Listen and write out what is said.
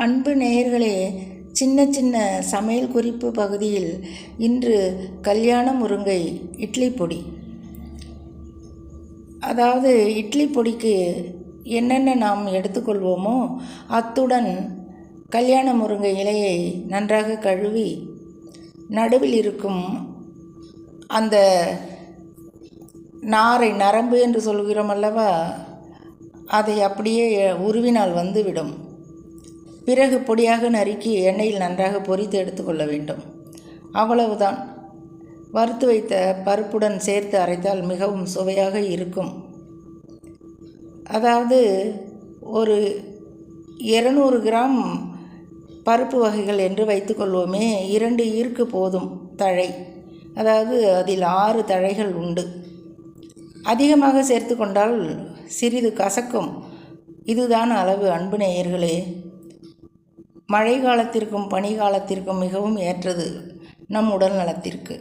அன்பு நேயர்களே, சின்ன சின்ன சமையல் குறிப்பு பகுதியில் இன்று கல்யாண முருங்கை இட்லி பொடி. அதாவது இட்லி பொடிக்கு என்னென்ன நாம் எடுத்துக்கொள்வோமோ அத்துடன் கல்யாண முருங்கை இலையை நன்றாக கழுவி நடுவில் இருக்கும் அந்த நாரை, நரம்பு என்று சொல்கிறோம் அல்லவா, அதை அப்படியே உருவினால் வந்துவிடும். பிறகு பொடியாக நறுக்கி எண்ணெயில் நன்றாக பொரித்து எடுத்துக்கொள்ள வேண்டும். அவ்வளவுதான். வறுத்து வைத்த பருப்புடன் சேர்த்து அரைத்தால் மிகவும் சுவையாக இருக்கும். அதாவது ஒரு 200 கிராம் பருப்பு வகைகள் என்று வைத்துக்கொள்வோமே, 2 ஈர்க்கு போதும் தழை. அதாவது அதில் 6 தழைகள் உண்டு. அதிகமாக சேர்த்து கொண்டால் சிறிது கசக்கும். இதுதான் அளவு. அன்பு நேயர்களே, மழை காலத்திற்கும் பனி காலத்திற்கும் மிகவும் ஏற்றது நம் உடல் நலத்திற்கு.